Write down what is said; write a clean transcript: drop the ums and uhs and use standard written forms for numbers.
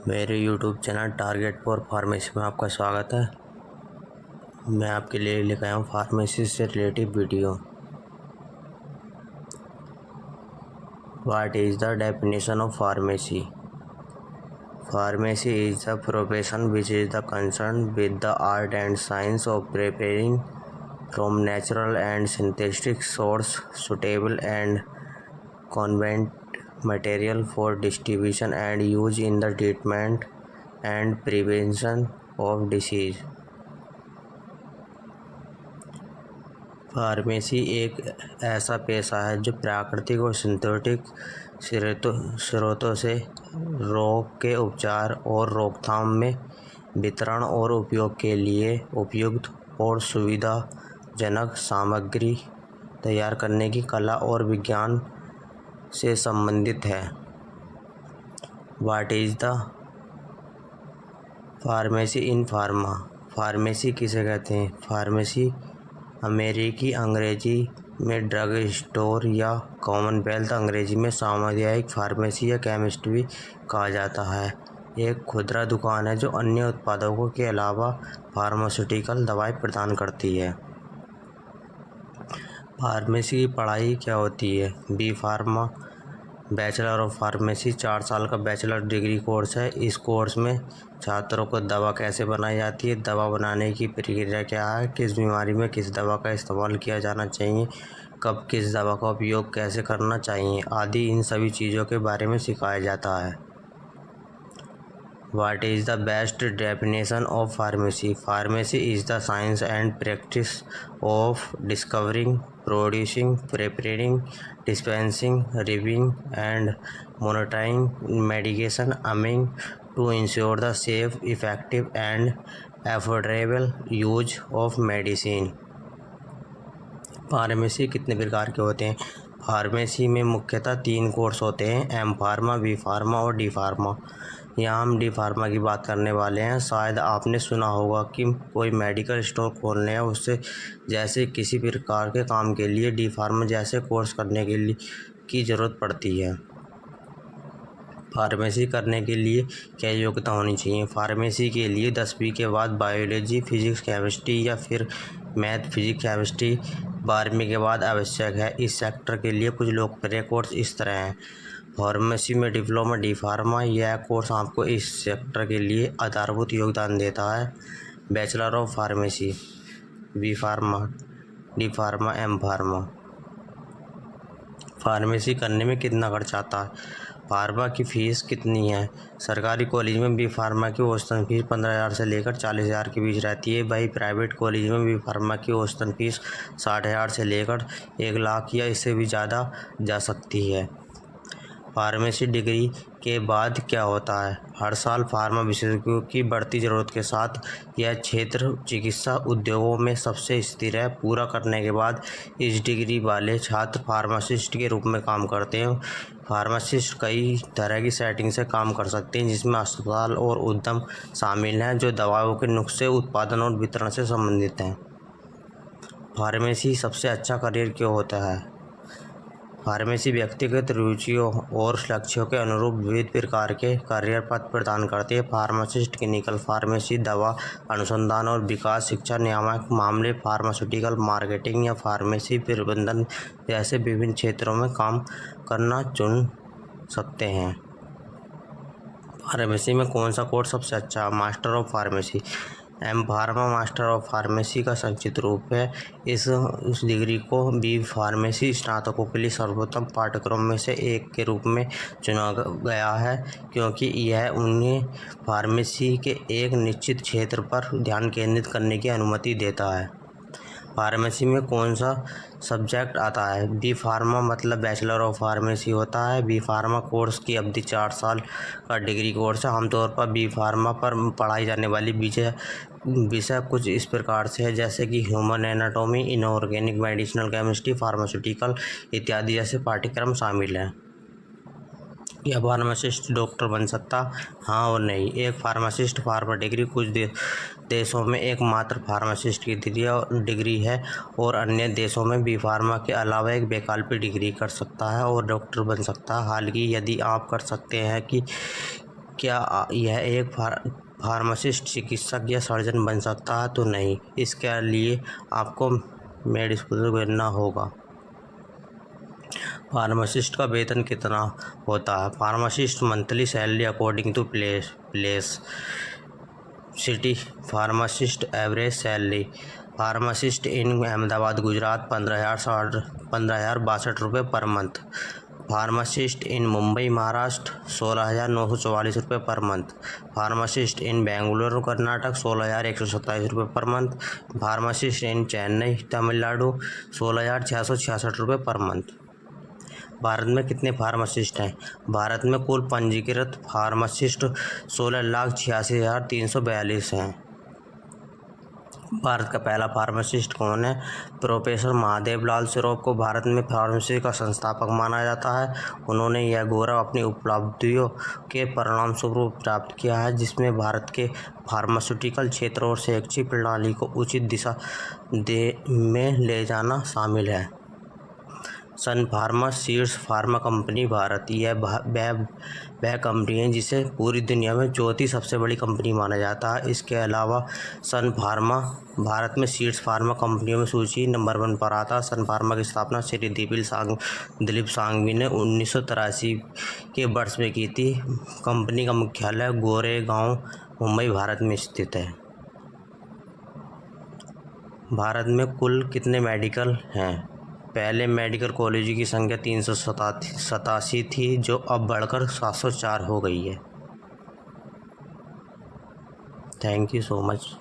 मेरे YouTube channel target for pharmacy में आपका स्वागत है। मैं आपके लिए लेकर आया हूँ फार्मेसी से relative video. What is the definition of pharmacy? Pharmacy is the profession which is the concern with the art and science of preparing from natural and synthetic source suitable and convenient material for distribution and use in the treatment and prevention of disease। Pharmacy एक ऐसा पेशा है जो प्राकृतिक और synthetic स्रोतों से रोग के उपचार और रोकथाम में वितरण और उपयोग के लिए उपयुक्त और सुविधाजनक सामग्री तैयार करने की कला और विज्ञान से संबंधित है। What is the pharmacy in pharma? Pharmacy किसे कहते हैं? फार्मेसी अमेरिकी अंग्रेजी में ड्रग स्टोर या कॉमनवेल्थ अंग्रेजी में सामुदायिक फार्मेसी या केमिस्ट भी कहा जाता है, एक खुदरा दुकान है जो अन्य उत्पादों के अलावा फार्मास्यूटिकल दवाएं प्रदान करती है। फार्मेसी की पढ़ाई क्या होती है? B pharma bachelor of pharmacy 4 साल का बैचलर डिग्री कोर्स है। इस कोर्स में छात्रों को दवा कैसे बनाई जाती है, दवा बनाने की प्रक्रिया क्या है, किस बीमारी में किस दवा का इस्तेमाल किया जाना चाहिए, कब किस दवा का उपयोग कैसे करना चाहिए आदि इन सभी चीज़ों के बारे में सिखाया जाता है। What is the best definition of pharmacy? Pharmacy is the science and practice of discovering, producing, preparing, dispensing, reviewing, and monitoring medication aiming to ensure the safe, effective, and affordable use of medicine। Pharmacy कितने प्रकार के होते हैं? Pharmacy में मुख्यतः 3 course होते हैं, M pharma, B pharma और डी फार्मा। यहाँ हम डी फार्मा की बात करने वाले हैं। शायद आपने सुना होगा कि कोई मेडिकल स्टोर खोलने है, उससे जैसे किसी प्रकार के काम के लिए डी फार्मा जैसे कोर्स करने के लिए की ज़रूरत पड़ती है। फार्मेसी करने के लिए क्या योग्यता होनी चाहिए? फार्मेसी के लिए 10वीं के बाद बायोलॉजी, फिजिक्स, केमिस्ट्री या फिर मैथ, फिजिक्स, केमिस्ट्री 12वीं के बाद आवश्यक है। इस सेक्टर के लिए कुछ लोकप्रिय कोर्स इस तरह हैं। फार्मेसी में डिप्लोमा डी फार्मा, यह कोर्स आपको इस सेक्टर के लिए आधारभूत योगदान देता है। Bachelor of pharmacy, B pharma, D pharma, M pharma. Pharmacy करने में कितना खर्च आता है? फार्मा की फ़ीस कितनी है? सरकारी कॉलेज में बी फार्मा की औसतन फ़ीस 15,000 से लेकर 40,000 के बीच रहती है। वही प्राइवेट कॉलेज में बी फार्मा की औसतन फ़ीस 60,000 से लेकर 1,00,000 या इससे भी ज़्यादा जा सकती है। फार्मेसी डिग्री के बाद क्या होता है? हर साल फार्मा विशेषज्ञों की बढ़ती ज़रूरत के साथ यह क्षेत्र चिकित्सा उद्योगों में सबसे स्थिर है। पूरा करने के बाद इस डिग्री वाले छात्र फार्मासिस्ट के रूप में काम करते हैं। फार्मासिस्ट कई तरह की सेटिंग से काम कर सकते हैं, जिसमें अस्पताल और उद्यम शामिल हैं जो दवाओं के नुस्खे, उत्पादन और वितरण से संबंधित हैं। फार्मेसी सबसे अच्छा करियर क्यों होता है? फार्मेसी व्यक्तिगत रुचियों और लक्ष्यों के अनुरूप विविध प्रकार के करियर पथ प्रदान करती है। फार्मासिस्ट, क्लिनिकल फार्मेसी, दवा अनुसंधान और विकास, शिक्षा, नियामक मामले, फार्मास्यूटिकल मार्केटिंग या फार्मेसी प्रबंधन जैसे विभिन्न क्षेत्रों में काम करना चुन सकते हैं। फार्मेसी में कौन सा कोर्स सबसे अच्छा? Master of pharmacy, M pharma master of pharmacy का संक्षिप्त रूप है। इस डिग्री को बी फार्मेसी स्नातकों के लिए सर्वोत्तम पाठ्यक्रम में से एक के रूप में चुना गया है, क्योंकि यह उन्हें फार्मेसी के एक निश्चित क्षेत्र पर ध्यान केंद्रित करने की अनुमति देता है। फार्मेसी में कौन सा सब्जेक्ट आता है? बी फार्मा मतलब बैचलर ऑफ फार्मेसी होता है। बी फार्मा कोर्स की अवधि 4 साल का डिग्री कोर्स है। आमतौर पर बी फार्मा पर पढ़ाई जाने वाली विषय कुछ इस प्रकार से है, जैसे कि human anatomy, inorganic medicinal chemistry, pharmaceutical इत्यादि जैसे पाठ्यक्रम शामिल हैं। क्या फार्मासिस्ट डॉक्टर बन सकता? हाँ और नहीं। एक फार्मासिस्ट फार्मा डिग्री कुछ देशों में एकमात्र फार्मासिस्ट की डिग्री है और अन्य देशों में बी फार्मा के अलावा एक वैकल्पिक डिग्री कर सकता है और डॉक्टर बन सकता है। हालांकि यदि आप कर सकते हैं कि क्या यह एक फार्मासिस्ट, चिकित्सक या सर्जन बन सकता है? तो नहीं। इसके लिए आपको मेडिकल स्कूल करना होगा। फार्मासिस्ट का वेतन कितना होता है? Pharmacist monthly salary according to place city. Pharmacist average salary. Pharmacist in Ahmedabad Gujarat 15,062 रुपये per month. Pharmacist in Mumbai Maharashtra 16,944 रुपये per month. Pharmacist in Bengaluru Karnataka 16,127 रुपये per month. Pharmacist in Chennai Tamil Nadu 16,666 रुपये पर मंथ। भारत में कितने फार्मासिस्ट हैं? भारत में कुल पंजीकृत फार्मासिस्ट 16,86,342 हैं। भारत का पहला फार्मासिस्ट कौन है? प्रोफेसर महादेव लाल सिरोफ को भारत में फार्मेसी का संस्थापक माना जाता है। उन्होंने यह गौरव अपनी उपलब्धियों के परिणामस्वरूप प्राप्त किया है, जिसमें भारत के फार्मास्यूटिकल क्षेत्र और शैक्षिक प्रणाली को उचित दिशा में ले जाना शामिल है। Sun Pharma seeds pharma company Bharat, यह वह कंपनी है जिसे पूरी दुनिया में चौथी सबसे बड़ी कंपनी माना जाता है। इसके अलावा सन फार्मा भारत में सीड्स फार्मा कंपनियों में सूची नंबर 1 पर आता है। सन फार्मा की स्थापना श्री दिलीप सांघवी ने 1983 के वर्ष में की थी। कंपनी का मुख्यालय गोरेगांव, मुंबई, भारत में स्थित है। भारत में कुल कितने मेडिकल हैं? पहले मेडिकल कॉलेज की संख्या 387 थी, जो अब बढ़कर 704 हो गई है। Thank you so much.